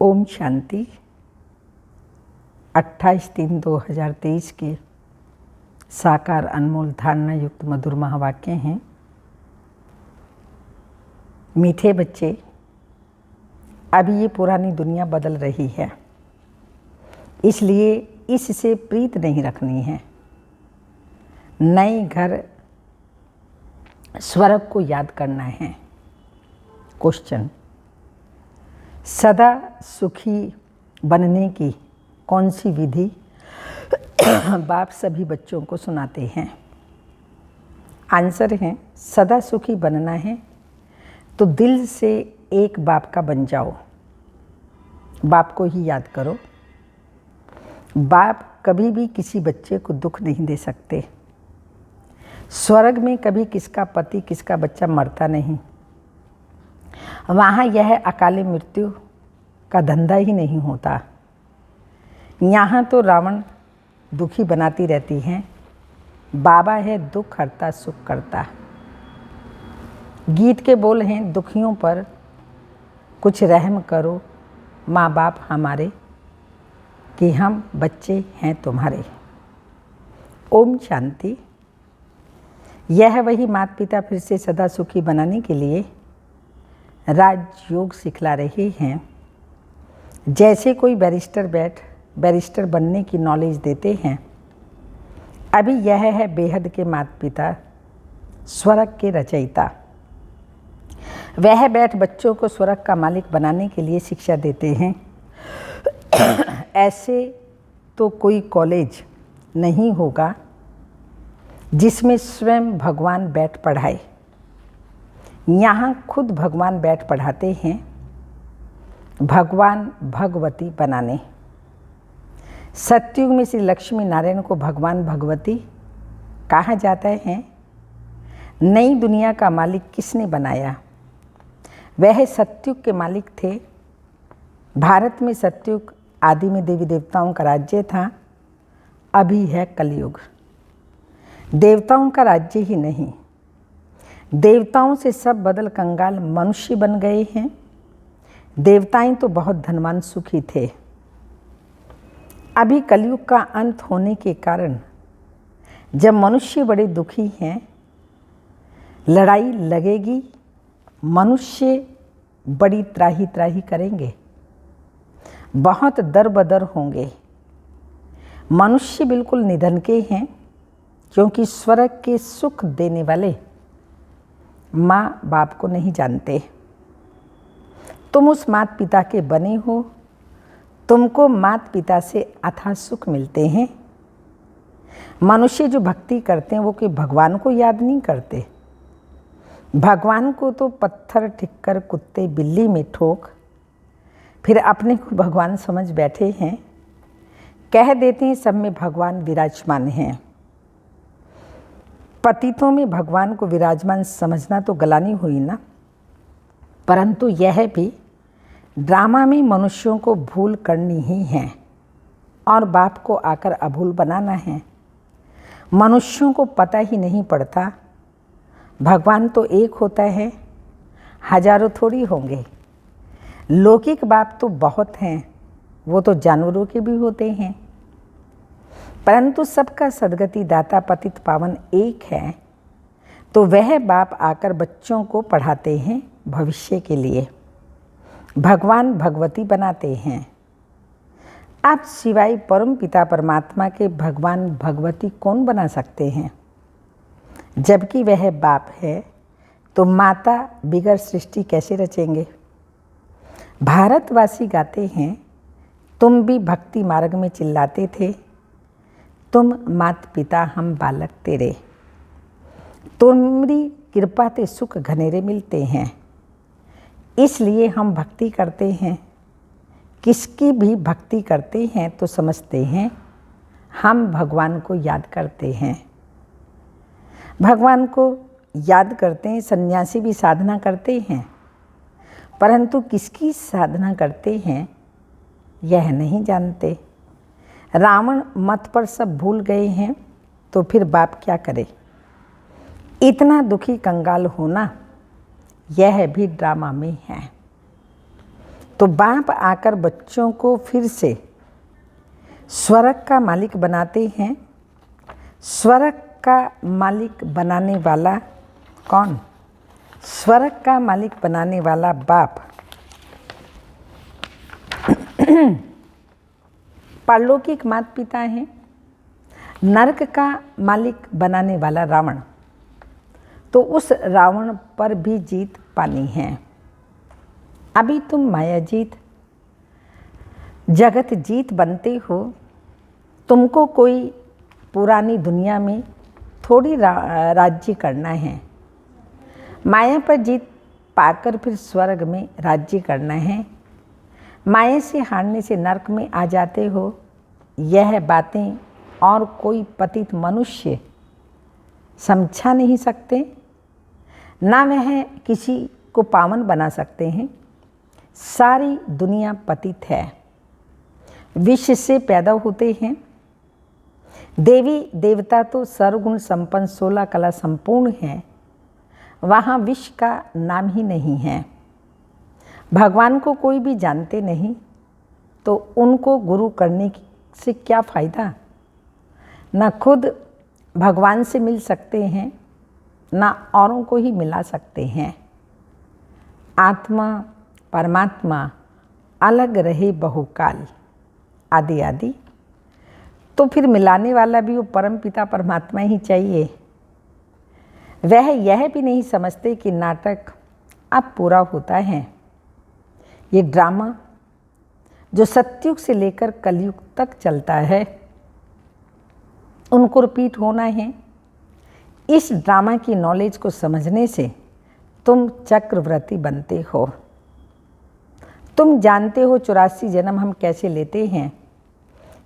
ओम शांति। 28/3/2023 के साकार अनमोल धारणा युक्त मधुर महावाक्य हैं। मीठे बच्चे, अभी ये पुरानी दुनिया बदल रही है, इसलिए इससे प्रीत नहीं रखनी है। नए घर स्वर्ग को याद करना है। क्वेश्चन: सदा सुखी बनने की कौन सी विधि बाप सभी बच्चों को सुनाते हैं? आंसर है, सदा सुखी बनना है तो दिल से एक बाप का बन जाओ। बाप को ही याद करो। बाप कभी भी किसी बच्चे को दुख नहीं दे सकते। स्वर्ग में कभी किसका पति किसका बच्चा मरता नहीं। वहाँ यह अकाली मृत्यु का धंधा ही नहीं होता। यहाँ तो रावण दुखी बनाती रहती हैं, बाबा है दुख हरता सुख करता। गीत के बोल हैं, दुखियों पर कुछ रहम करो माँ बाप हमारे, कि हम बच्चे हैं तुम्हारे। ओम शांति। यह वही माता पिता फिर से सदा सुखी बनाने के लिए राजयोग सिखला रहे हैं। जैसे कोई बैरिस्टर बनने की नॉलेज देते हैं। अभी यह है बेहद के माता पिता, स्वर्ग के रचयिता। वह बैठ बच्चों को स्वर्ग का मालिक बनाने के लिए शिक्षा देते हैं। ऐसे तो कोई कॉलेज नहीं होगा जिसमें स्वयं भगवान बैठ पढ़ाए। यहाँ खुद भगवान बैठ पढ़ाते हैं, भगवान भगवती बनाने। सतयुग में श्री लक्ष्मी नारायण को भगवान भगवती कहा जाता है। नई दुनिया का मालिक किसने बनाया? वह सतयुग के मालिक थे। भारत में सतयुग आदि में देवी देवताओं का राज्य था। अभी है कलयुग। देवताओं का राज्य ही नहीं, देवताओं से सब बदल कंगाल मनुष्य बन गए हैं। देवताएं तो बहुत धनवान सुखी थे। अभी कलयुग का अंत होने के कारण जब मनुष्य बड़े दुखी हैं, लड़ाई लगेगी, मनुष्य बड़ी त्राही त्राही करेंगे, बहुत दर बदर होंगे। मनुष्य बिल्कुल निधन के हैं, क्योंकि स्वर्ग के सुख देने वाले माँ बाप को नहीं जानते। तुम उस माता पिता के बने हो, तुमको माता पिता से अथाह सुख मिलते हैं। मनुष्य जो भक्ति करते हैं वो कि भगवान को याद नहीं करते। भगवान को तो पत्थर ठिक्कर कुत्ते बिल्ली में ठोक फिर अपने को भगवान समझ बैठे हैं। कह देते हैं सब में भगवान विराजमान हैं। पतितों में भगवान को विराजमान समझना तो गलानी हुई ना। परंतु यह भी ड्रामा में मनुष्यों को भूल करनी ही है और बाप को आकर अभूल बनाना है। मनुष्यों को पता ही नहीं पड़ता भगवान तो एक होता है, हजारों थोड़ी होंगे। लौकिक बाप तो बहुत हैं, वो तो जानवरों के भी होते हैं। परंतु सबका सद्गति दाता पतित पावन एक है, तो वह बाप आकर बच्चों को पढ़ाते हैं भविष्य के लिए। भगवान भगवती बनाते हैं। आप सिवाय परम पिता परमात्मा के भगवान भगवती कौन बना सकते हैं? जबकि वह बाप है, तो माता बिगर सृष्टि कैसे रचेंगे? भारतवासी गाते हैं, तुम भी भक्ति मार्ग में चिल्लाते थे, तुम माता पिता हम बालक तेरे। तुम्हारी कृपा ते सुख घनेरे मिलते हैं, इसलिए हम भक्ति करते हैं। किसकी भी भक्ति करते हैं तो समझते हैं हम भगवान को याद करते हैं। भगवान को याद करते हैं। सन्यासी भी साधना करते हैं, परंतु किसकी साधना करते हैं यह नहीं जानते। रावण मत पर सब भूल गए हैं, तो फिर बाप क्या करे? इतना दुखी कंगाल होना यह भी ड्रामा में है। तो बाप आकर बच्चों को फिर से स्वर्ग का मालिक बनाते हैं। स्वर्ग का मालिक बनाने वाला कौन? स्वर्ग का मालिक बनाने वाला बाप परलौकिक माता पिता हैं। नरक का मालिक बनाने वाला रावण, तो उस रावण पर भी जीत पानी है। अभी तुम माया जीत, जगत जीत बनते हो। तुमको कोई पुरानी दुनिया में थोड़ी राज्य करना है। माया पर जीत पाकर फिर स्वर्ग में राज्य करना है। माया से हारने से नरक में आ जाते हो। यह बातें और कोई पतित मनुष्य समझा नहीं सकते, ना वह किसी को पावन बना सकते हैं। सारी दुनिया पतित है, विष से पैदा होते हैं। देवी देवता तो सर्वगुण संपन्न 16 कला संपूर्ण हैं, वहाँ विष का नाम ही नहीं है। भगवान को कोई भी जानते नहीं, तो उनको गुरु करने से क्या फ़ायदा? न खुद भगवान से मिल सकते हैं, ना औरों को ही मिला सकते हैं। आत्मा परमात्मा अलग रहे बहुकाल, आदि आदि। तो फिर मिलाने वाला भी वो परम पिता परमात्मा ही चाहिए। वह यह भी नहीं समझते कि नाटक अब पूरा होता है। ये ड्रामा जो सतयुग से लेकर कलयुग तक चलता है, उनको रिपीट होना है। इस ड्रामा की नॉलेज को समझने से तुम चक्रवर्ती बनते हो। तुम जानते हो 84 जन्म हम कैसे लेते हैं।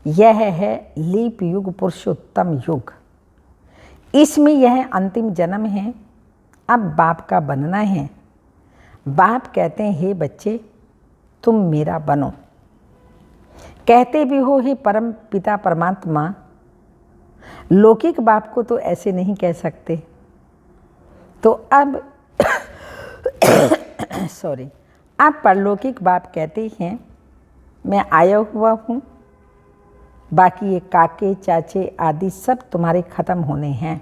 यह है लीप युग, पुरुषोत्तम युग। इसमें यह अंतिम जन्म है। अब बाप का बनना है। बाप कहते हैं, हे बच्चे तुम मेरा बनो। कहते भी हो हे परम पिता परमात्मा। लौकिक बाप को तो ऐसे नहीं कह सकते। तो अब अब परलौकिक बाप कहते हैं, मैं आया हुआ हूँ, बाकी ये काके चाचे आदि सब तुम्हारे ख़त्म होने हैं।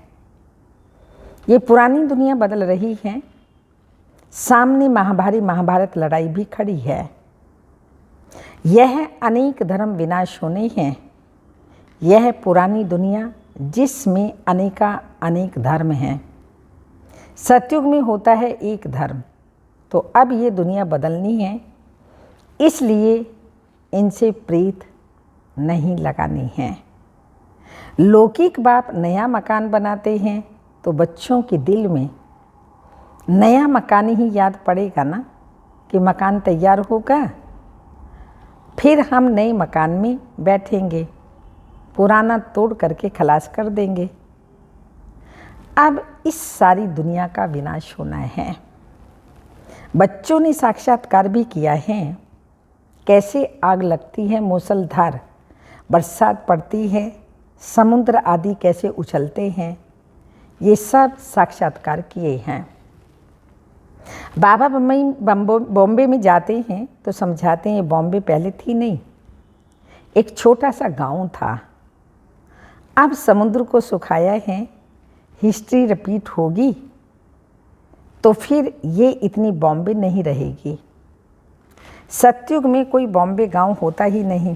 ये पुरानी दुनिया बदल रही है। सामने महाभारत लड़ाई भी खड़ी है। यह अनेक धर्म विनाश होने हैं। यह पुरानी दुनिया जिसमें अनेक धर्म हैं। सतयुग में होता है एक धर्म। तो अब ये दुनिया बदलनी है, इसलिए इनसे प्रीत नहीं लगानी है। लौकिक बाप नया मकान बनाते हैं, तो बच्चों के दिल में नया मकान ही याद पड़ेगा ना, कि मकान तैयार होगा, फिर हम नए मकान में बैठेंगे, पुराना तोड़ करके खलास कर देंगे। अब इस सारी दुनिया का विनाश होना है। बच्चों ने साक्षात्कार भी किया है, कैसे आग लगती है, मूसलधार बरसात पड़ती है, समुद्र आदि कैसे उछलते हैं, ये सब साक्षात्कार किए हैं। बाबा बॉम्बे में जाते हैं तो समझाते हैं, बॉम्बे पहले थी नहीं, एक छोटा सा गांव था। अब समुद्र को सुखाया है, हिस्ट्री रिपीट होगी तो फिर ये इतनी बॉम्बे नहीं रहेगी। सतयुग में कोई बॉम्बे गांव होता ही नहीं।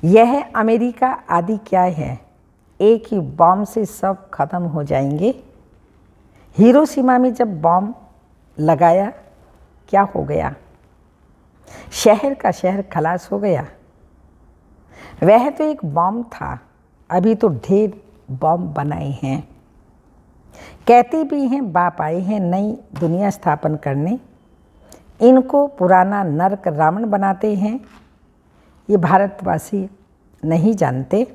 यह अमेरिका आदि क्या है, एक ही बॉम्ब से सब खत्म हो जाएंगे। हिरोशिमा में जब बॉम्ब लगाया क्या हो गया, शहर का शहर खलास हो गया। वह तो एक बॉम्ब था, अभी तो ढेर बॉम्ब बनाए हैं। कहते भी हैं बाप आए हैं नई दुनिया स्थापन करने, इनको पुराना नरक रावण बनाते हैं। ये भारतवासी नहीं जानते।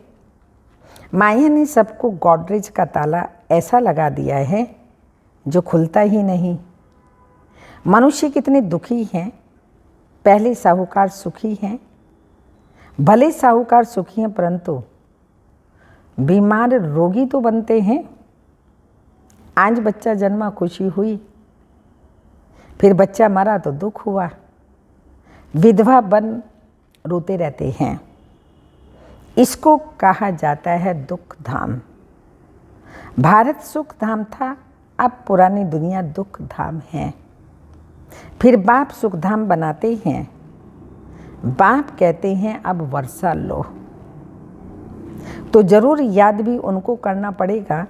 माया ने सबको गॉडरेज का ताला ऐसा लगा दिया है जो खुलता ही नहीं। मनुष्य कितने दुखी हैं। पहले साहूकार सुखी हैं, भले साहूकार सुखी हैं, परंतु बीमार रोगी तो बनते हैं। आज बच्चा जन्मा खुशी हुई, फिर बच्चा मरा तो दुख हुआ। विधवा बन रोते रहते हैं। इसको कहा जाता है दुख धाम। भारत सुख धाम था, अब पुरानी दुनिया दुख धाम है। फिर बाप सुख धाम बनाते हैं। बाप कहते हैं अब वर्षा लो, तो जरूर याद भी उनको करना पड़ेगा।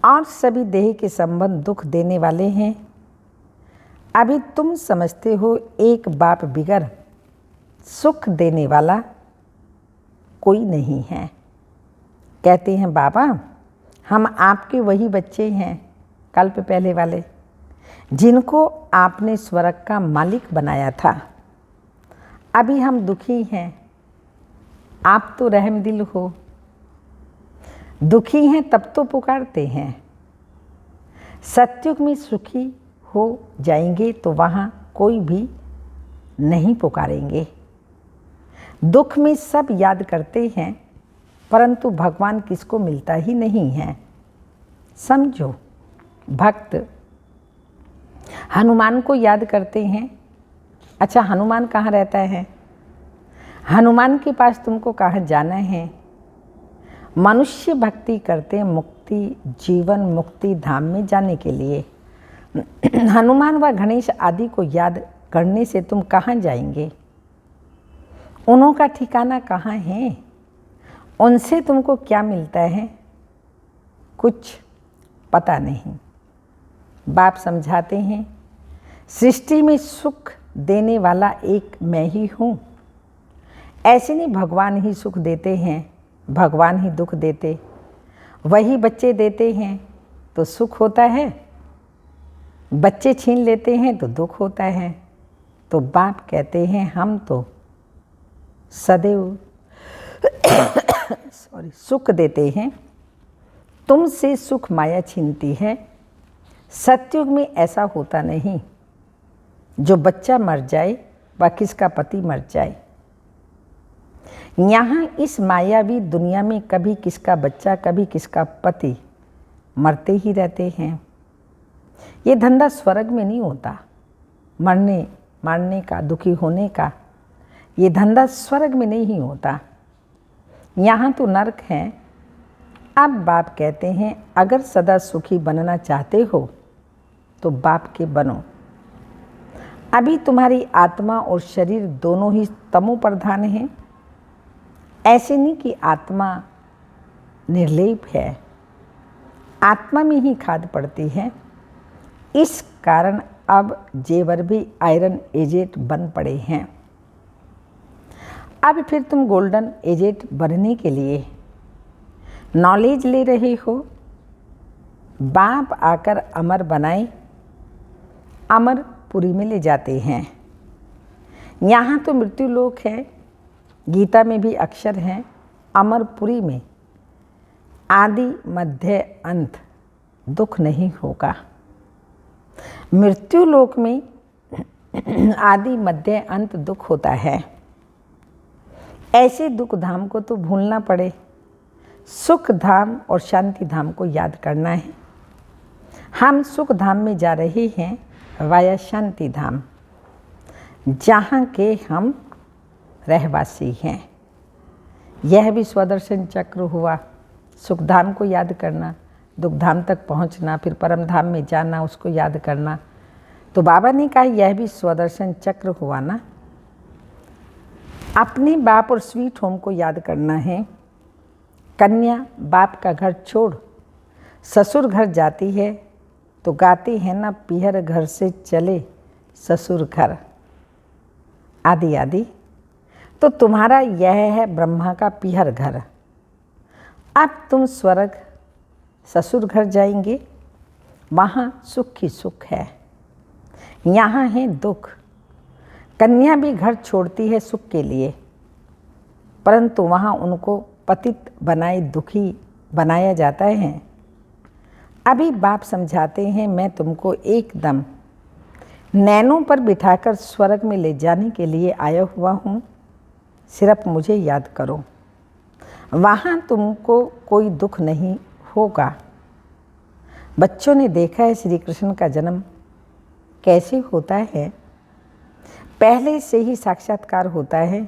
और सभी देह के संबंध दुख देने वाले हैं। अभी तुम समझते हो एक बाप बिगर सुख देने वाला कोई नहीं है। कहते हैं बाबा हम आपके वही बच्चे हैं कल्प पहले वाले, जिनको आपने स्वर्ग का मालिक बनाया था। अभी हम दुखी हैं, आप तो रहमदिल हो। दुखी हैं तब तो पुकारते हैं। सत्युग में सुखी हो जाएंगे तो वहाँ कोई भी नहीं पुकारेंगे। दुख में सब याद करते हैं, परंतु भगवान किसको मिलता ही नहीं है। समझो, भक्त हनुमान को याद करते हैं। अच्छा, हनुमान कहाँ रहता है? हनुमान के पास तुमको कहाँ जाना है? मनुष्य भक्ति करते मुक्ति जीवन मुक्ति धाम में जाने के लिए। हनुमान व गणेश आदि को याद करने से तुम कहाँ जाएंगे? उन्हों का ठिकाना कहाँ है? उनसे तुमको क्या मिलता है? कुछ पता नहीं। बाप समझाते हैं सृष्टि में सुख देने वाला एक मैं ही हूँ। ऐसे नहीं भगवान ही सुख देते हैं, भगवान ही दुख देते। वही बच्चे देते हैं तो सुख होता है, बच्चे छीन लेते हैं तो दुख होता है। तो बाप कहते हैं हम तो सदैव सुख देते हैं, तुमसे सुख माया छीनती है। सतयुग में ऐसा होता नहीं, जो बच्चा मर जाए व किसका पति मर जाए। यहाँ इस मायावी दुनिया में कभी किसका बच्चा कभी किसका पति मरते ही रहते हैं। ये धंधा स्वर्ग में नहीं होता, मरने मारने का दुखी होने का। ये धंधा स्वर्ग में नहीं होता, यहाँ तो नरक है। अब बाप कहते हैं अगर सदा सुखी बनना चाहते हो तो बाप के बनो। अभी तुम्हारी आत्मा और शरीर दोनों ही तमो प्रधान हैं। ऐसे नहीं कि आत्मा निर्लेप है, आत्मा में ही खाद पड़ती है। इस कारण अब जेवर भी आयरन एजेट बन पड़े हैं। अब फिर तुम गोल्डन एजेट बनने के लिए नॉलेज ले रहे हो। बाप आकर अमर बनाए, अमरपुरी में ले जाते हैं। यहाँ तो मृत्यु लोक है, गीता में भी अक्षर हैं। अमरपुरी में आदि मध्य अंत दुख नहीं होगा। मृत्यु लोक में आदि मध्य अंत दुख होता है। ऐसे दुख धाम को तो भूलना पड़े, सुख धाम और शांति धाम को याद करना है। हम सुख धाम में जा रहे हैं वाया शांति धाम, जहाँ के हम रहवासी हैं। यह भी स्वदर्शन चक्र हुआ। सुख धाम को याद करना, दुख धाम तक पहुँचना, फिर परम धाम में जाना, उसको याद करना। तो बाबा ने कहा यह भी स्वदर्शन चक्र हुआ ना। अपने बाप और स्वीट होम को याद करना है। कन्या बाप का घर छोड़ ससुर घर जाती है तो गाती है ना, पीहर घर से चले ससुर घर, आदि आदि। तो तुम्हारा यह है ब्रह्मा का पीहर घर। अब तुम स्वर्ग ससुर घर जाएंगे, वहाँ सुख ही सुख है, यहाँ है दुख। कन्या भी घर छोड़ती है सुख के लिए, परंतु वहाँ उनको पतित बनाए दुखी बनाया जाता है। अभी बाप समझाते हैं मैं तुमको एकदम नैनों पर बिठाकर स्वर्ग में ले जाने के लिए आया हुआ हूँ। सिर्फ मुझे याद करो, वहाँ तुमको कोई दुख नहीं होगा। बच्चों ने देखा है श्री कृष्ण का जन्म कैसे होता है। पहले से ही साक्षात्कार होता है।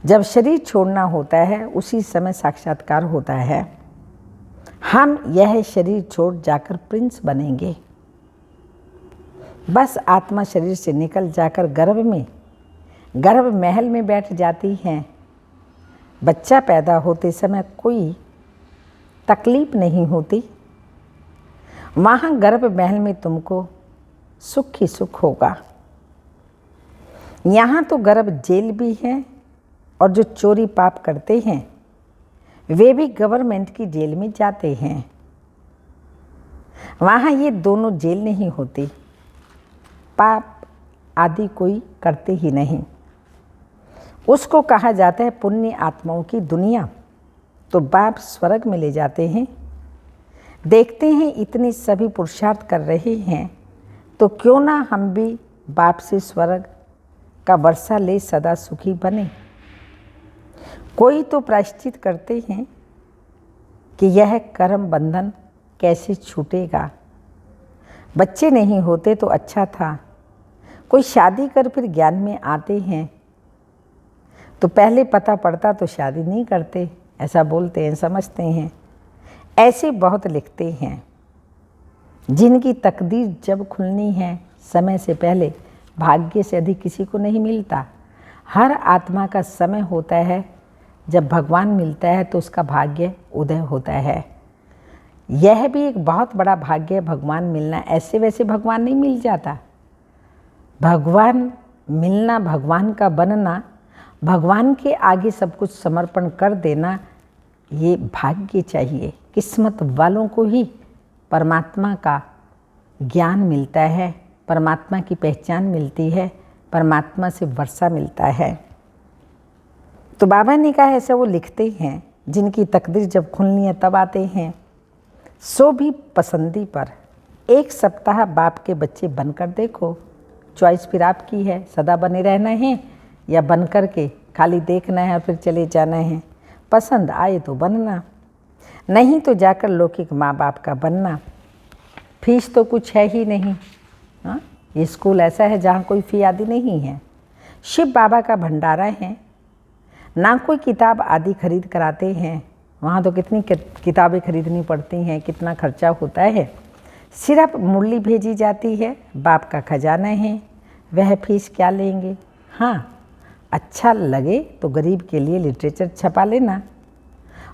जब शरीर छोड़ना होता है उसी समय साक्षात्कार होता है। हम यह शरीर छोड़ जाकर प्रिंस बनेंगे। बस आत्मा शरीर से निकल जाकर गर्भ महल में बैठ जाती है। बच्चा पैदा होते समय कोई तकलीफ नहीं होती। वहाँ गर्भ महल में तुमको सुख ही सुख होगा। यहाँ तो गर्भ जेल भी है और जो चोरी पाप करते हैं वे भी गवर्नमेंट की जेल में जाते हैं। वहाँ ये दोनों जेल नहीं होती। पाप आदि कोई करते ही नहीं। उसको कहा जाता है पुण्य आत्माओं की दुनिया। तो बाप स्वर्ग में ले जाते हैं। देखते हैं इतने सभी पुरुषार्थ कर रहे हैं तो क्यों ना हम भी बाप से स्वर्ग का वर्षा ले सदा सुखी बने। कोई तो प्रायश्चित करते हैं कि यह कर्म बंधन कैसे छूटेगा। बच्चे नहीं होते तो अच्छा था। कोई शादी कर फिर ज्ञान में आते हैं तो पहले पता पड़ता तो शादी नहीं करते, ऐसा बोलते हैं, समझते हैं। ऐसे बहुत लिखते हैं। जिनकी तकदीर जब खुलनी है समय से पहले भाग्य से अधिक किसी को नहीं मिलता। हर आत्मा का समय होता है। जब भगवान मिलता है तो उसका भाग्य उदय होता है। यह भी एक बहुत बड़ा भाग्य है भगवान मिलना। ऐसे वैसे भगवान नहीं मिल जाता। भगवान मिलना, भगवान का बनना, भगवान के आगे सब कुछ समर्पण कर देना, ये भाग्य चाहिए। किस्मत वालों को ही परमात्मा का ज्ञान मिलता है, परमात्मा की पहचान मिलती है, परमात्मा से वर्षा मिलता है। तो बाबा ने कहा ऐसा वो लिखते हैं। जिनकी तकदीर जब खुलनी है तब आते हैं। सो भी पसंदी पर 1 सप्ताह बाप के बच्चे बनकर देखो। चॉइस फिर आपकी है। सदा बने रहना है या बन कर के खाली देखना है और फिर चले जाना है। पसंद आए तो बनना, नहीं तो जाकर लौकिक माँ बाप का बनना। फीस तो कुछ है ही नहीं। हाँ, ये स्कूल ऐसा है जहाँ कोई फ़ी आदि नहीं है। शिव बाबा का भंडारा है। ना कोई किताब आदि खरीद कराते हैं। वहाँ तो कितनी किताबें खरीदनी पड़ती हैं, कितना खर्चा होता है। सिर्फ मुरली भेजी जाती है। बाप का खजाना है, वह फीस क्या लेंगे। हाँ, अच्छा लगे तो गरीब के लिए लिटरेचर छपा लेना।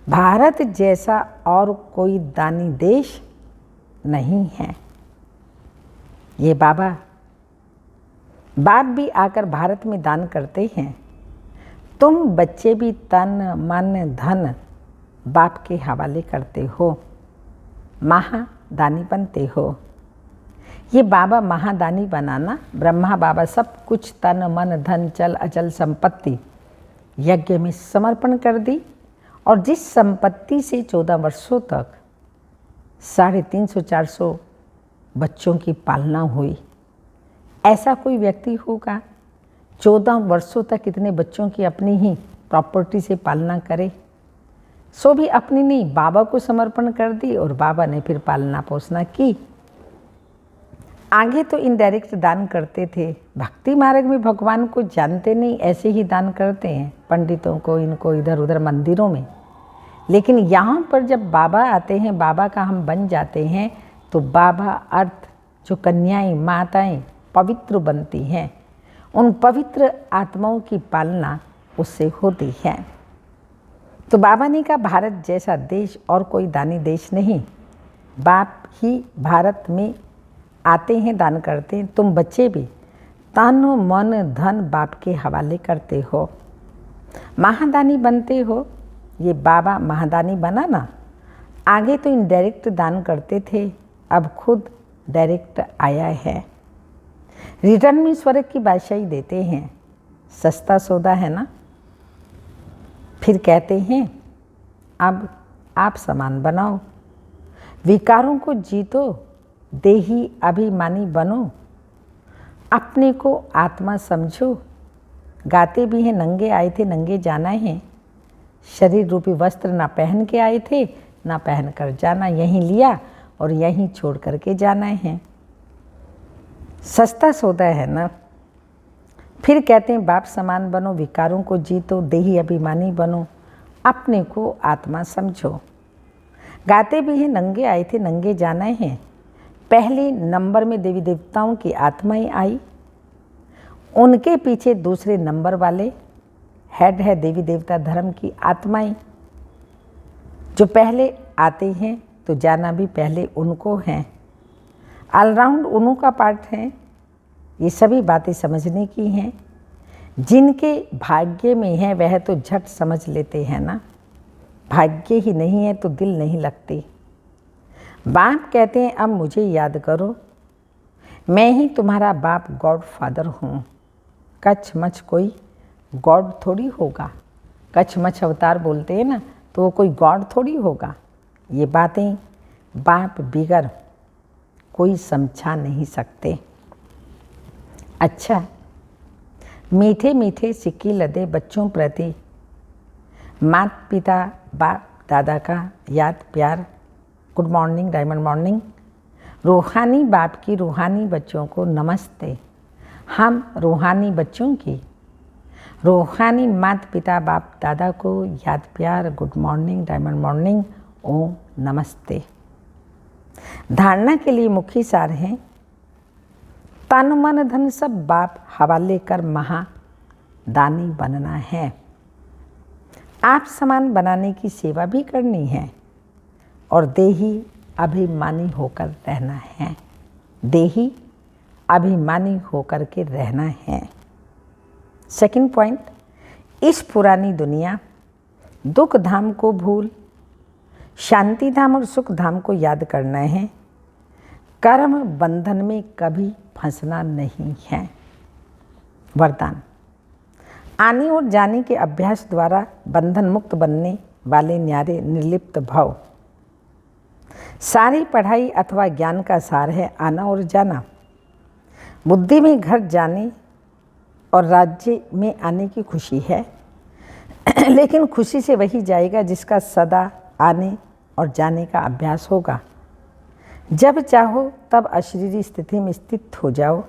भारत जैसा और कोई दानी देश नहीं है। ये बाप भी आकर भारत में दान करते हैं। तुम बच्चे भी तन मन धन बाप के हवाले करते हो, महादानी बनते हो। ये बाबा महादानी बनाना, ब्रह्मा बाबा सब कुछ तन मन धन चल अचल संपत्ति यज्ञ में समर्पण कर दी। और जिस संपत्ति से 14 वर्षों तक 350-400 बच्चों की पालना हुई, ऐसा कोई व्यक्ति होगा 14 वर्षों तक इतने बच्चों की अपनी ही प्रॉपर्टी से पालना करे। सो भी अपनी नहीं, बाबा को समर्पण कर दी और बाबा ने फिर पालना पोसना की। आगे तो इनडायरेक्ट दान करते थे। भक्ति मार्ग में भगवान को जानते नहीं, ऐसे ही दान करते हैं पंडितों को, इनको इधर उधर मंदिरों में। लेकिन यहाँ पर जब बाबा आते हैं, बाबा का हम बन जाते हैं, तो बाबा अर्थ जो कन्याएं माताएं पवित्र बनती हैं, उन पवित्र आत्माओं की पालना उससे होती है। तो बाबा ने कहा भारत जैसा देश और कोई दानी देश नहीं। बाप ही भारत में आते हैं, दान करते हैं। तुम बच्चे भी तन मन धन बाप के हवाले करते हो, महादानी बनते हो। ये बाबा महादानी बना ना। आगे तो इनडायरेक्ट दान करते थे, अब खुद डायरेक्ट आया है। रिटर्न में स्वर्ग की बादशाही देते हैं। सस्ता सौदा है ना। फिर कहते हैं अब आप समान बनाओ, विकारों को जीतो, देही अभिमानी बनो, अपने को आत्मा समझो। गाते भी हैं नंगे आए थे नंगे जाना है। शरीर रूपी वस्त्र ना पहन के आए थे ना पहन कर जाना, यहीं लिया और यहीं छोड़ करके जाना है। सस्ता सौदा है ना। फिर कहते हैं बाप समान बनो, विकारों को जीतो, देही अभिमानी बनो, अपने को आत्मा समझो। गाते भी हैं नंगे आए थे नंगे जाना है। पहले नंबर में देवी देवताओं की आत्माएं आई, उनके पीछे दूसरे नंबर वाले हेड है देवी देवता धर्म की आत्माएं, जो पहले आते हैं तो जाना भी पहले उनको है। ऑलराउंड उन्हों का पार्ट है। ये सभी बातें समझने की हैं। जिनके भाग्य में है वह तो झट समझ लेते हैं ना, भाग्य ही नहीं है तो दिल नहीं लगते। बाप कहते हैं अब मुझे याद करो, मैं ही तुम्हारा बाप गॉड फादर हूँ। कच्छ मच कोई गॉड थोड़ी होगा। कच्छ मच अवतार बोलते हैं ना, तो वो कोई गॉड थोड़ी होगा। ये बातें बाप बिगर कोई समझा नहीं सकते। अच्छा, मीठे मीठे सिक्के लदे बच्चों प्रति माता पिता बाप दादा का याद प्यार। Good morning, diamond morning. रूहानी बाप की रूहानी बच्चों को नमस्ते। हम रूहानी बच्चों की रूहानी माता पिता बाप दादा को याद प्यार। गुड मॉर्निंग, डायमंड मॉर्निंग, ओम नमस्ते। धारणा के लिए मुख्य सार हैं, तन मन धन सब बाप हवाले कर महादानी बनना है। आप समान बनाने की सेवा भी करनी है और देही अभिमानी होकर रहना है। देही अभिमानी होकर के रहना है। सेकंड पॉइंट, इस पुरानी दुनिया दुख धाम को भूल शांति धाम और सुख धाम को याद करना है। कर्म बंधन में कभी फंसना नहीं है। वरदान, आने और जाने के अभ्यास द्वारा बंधन मुक्त बनने वाले न्यारे निर्लिप्त भव। सारी पढ़ाई अथवा ज्ञान का सार है आना और जाना। बुद्धि में घर जाने और राज्य में आने की खुशी है, लेकिन खुशी से वही जाएगा जिसका सदा आने और जाने का अभ्यास होगा। जब चाहो तब अशरीरी स्थिति में स्थित हो जाओ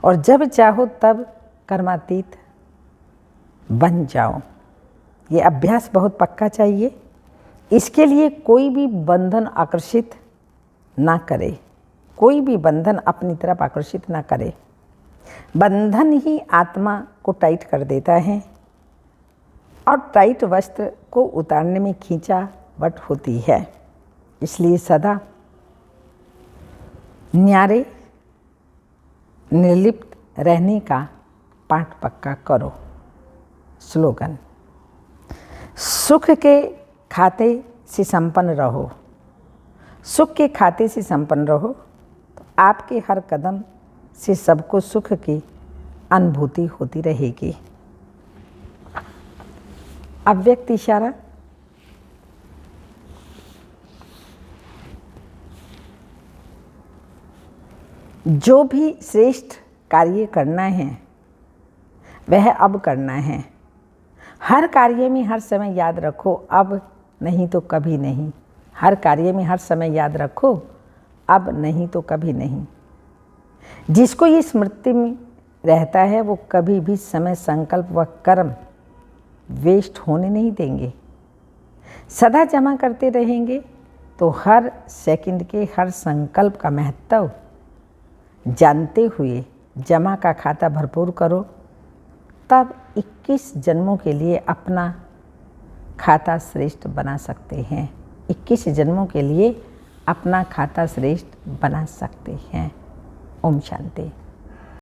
और जब चाहो तब कर्मातीत बन जाओ। ये अभ्यास बहुत पक्का चाहिए। इसके लिए कोई भी बंधन आकर्षित ना करे, कोई भी बंधन अपनी तरफ आकर्षित ना करे। बंधन ही आत्मा को टाइट कर देता है और टाइट वस्त्र को उतारने में खींचावट होती है। इसलिए सदा न्यारे निर्लिप्त रहने का पाठ पक्का करो। स्लोगन, सुख के खाते से संपन्न रहो। सुख के खाते से संपन्न रहो तो आपके हर कदम से सबको सुख की अनुभूति होती रहेगी। अव्यक्त इशारा, जो भी श्रेष्ठ कार्य करना है वह अब करना है। हर कार्य में हर समय याद रखो, अब नहीं तो कभी नहीं। हर कार्य में हर समय याद रखो, अब नहीं तो कभी नहीं। जिसको ये स्मृति में रहता है वो कभी भी समय, संकल्प व कर्म वेस्ट होने नहीं देंगे। सदा जमा करते रहेंगे तो हर सेकंड के हर संकल्प का महत्व जानते हुए जमा का खाता भरपूर करो। तब 21 जन्मों के लिए अपना खाता श्रेष्ठ बना सकते हैं। 21 जन्मों के लिए अपना खाता श्रेष्ठ बना सकते हैं। ओम शांति।